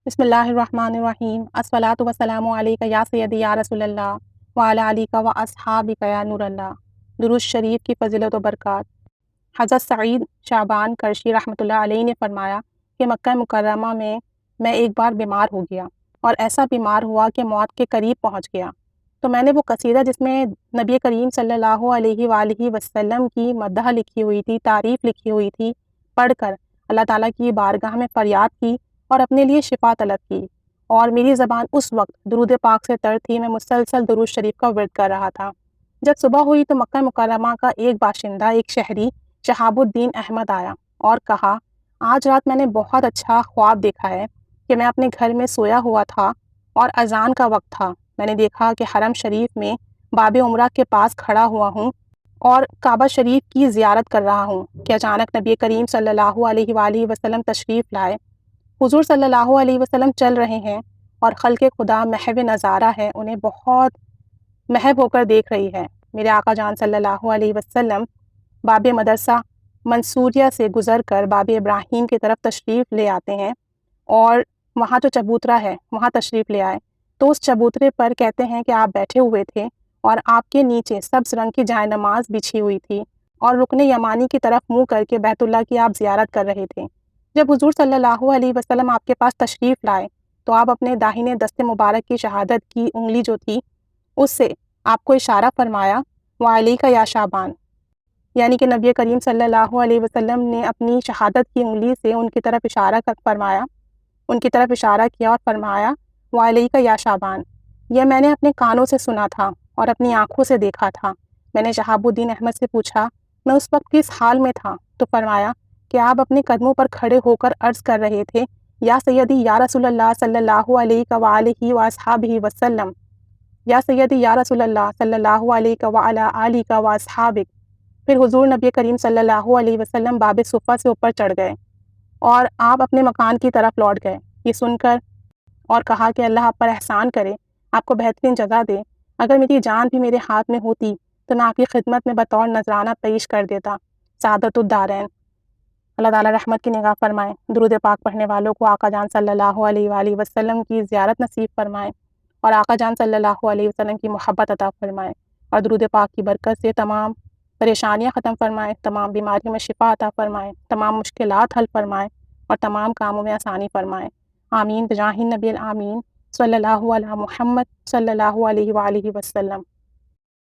بسم اللہ الرحمن الرحیم، الصلاۃ والسلام علیک یا سیدی یا رسول اللہ وعلی آلک و اصحابک یا نور اللہ۔ درود شریف کی فضیلت و برکات۔ حضرت سعید شعبان کرشی رحمۃ اللہ علیہ نے فرمایا کہ مکہ مکرمہ میں ایک بار بیمار ہو گیا اور ایسا بیمار ہوا کہ موت کے قریب پہنچ گیا، تو میں نے وہ قصیدہ جس میں نبی کریم صلی اللہ علیہ وآلہ وسلم کی مدح لکھی ہوئی تھی، تعریف لکھی ہوئی تھی، پڑھ کر اللہ تعالیٰ کی بارگاہ میں فریاد کی اور اپنے لیے شفا طلب کی، اور میری زبان اس وقت درود پاک سے تر تھی۔ میں مسلسل درود شریف کا ورد کر رہا تھا۔ جب صبح ہوئی تو مکہ مکرمہ کا ایک باشندہ، ایک شہری شہاب الدین احمد آیا اور کہا، آج رات میں نے بہت اچھا خواب دیکھا ہے کہ میں اپنے گھر میں سویا ہوا تھا اور اذان کا وقت تھا۔ میں نے دیکھا کہ حرم شریف میں باب عمرہ کے پاس کھڑا ہوا ہوں اور کعبہ شریف کی زیارت کر رہا ہوں کہ اچانک نبی کریم صلی اللہ علیہ وآلہ وسلم تشریف لائے۔ حضور صلی اللہ علیہ وسلم چل رہے ہیں اور خلق خدا محو نظارہ ہے، انہیں بہت محو ہو کر دیکھ رہی ہے۔ میرے آقا جان صلی اللہ علیہ وسلم باب مدرسہ منصوریہ سے گزر کر باب ابراہیم کی طرف تشریف لے آتے ہیں، اور وہاں جو چبوترا ہے وہاں تشریف لے آئے، تو اس چبوترے پر کہتے ہیں کہ آپ بیٹھے ہوئے تھے اور آپ کے نیچے سبز رنگ کی جائے نماز بچھی ہوئی تھی، اور رکن یمانی کی طرف منہ کر کے بیت اللہ کی آپ زیارت کر رہے تھے۔ جب حضور صلی اللہ علیہ وسلم آپ کے پاس تشریف لائے تو آپ اپنے داہنے دست مبارک کی شہادت کی انگلی جو تھی اس سے آپ کو اشارہ فرمایا، وعلیک یا شعبان، یعنی کہ نبی کریم صلی اللہ علیہ وسلم نے اپنی شہادت کی انگلی سے ان کی طرف اشارہ کیا اور فرمایا، وعلیک یا شعبان۔ یہ میں نے اپنے کانوں سے سنا تھا اور اپنی آنکھوں سے دیکھا تھا۔ میں نے شہاب الدین احمد سے پوچھا میں اس وقت کس حال میں تھا، تو فرمایا کہ آپ اپنے قدموں پر کھڑے ہو کر عرض کر رہے تھے، یا سیدی یا رسول اللہ صلی اللہ علیہ وآلہ واصحابہ وسلم، یا سیدی یا رسول اللہ صلی اللہ علیہ وعلی آلہ واصحابہ۔ پھر حضور نبی کریم صلی اللہ علیہ وسلم باب صفہ سے اوپر چڑھ گئے اور آپ اپنے مکان کی طرف لوٹ گئے، یہ سن کر، اور کہا کہ اللہ آپ پر احسان کرے، آپ کو بہترین جزا دے۔ اگر میری جان بھی میرے ہاتھ میں ہوتی تو میں آپ کی خدمت میں بطور نذرانہ پیش کر دیتا۔ سعادت الدارین۔ اللہ تعالیٰ رحمت کی نگاہ فرمائے، درود پاک پڑھنے والوں کو آقا جان صلی اللہ علیہ وآلہ وسلم کی زیارت نصیب فرمائے، اور آقا جان صلی اللہ علیہ وسلم کی محبت عطا فرمائے، اور درود پاک کی برکت سے تمام پریشانیاں ختم فرمائے، تمام بیماریوں میں شفا عطا فرمائے، تمام مشکلات حل فرمائے، اور تمام کاموں میں آسانی فرمائے۔ آمین بجاہ النبی الآمین، صلی اللہ علیہ محمد صلی اللہ علیہ وآلہ وسلم۔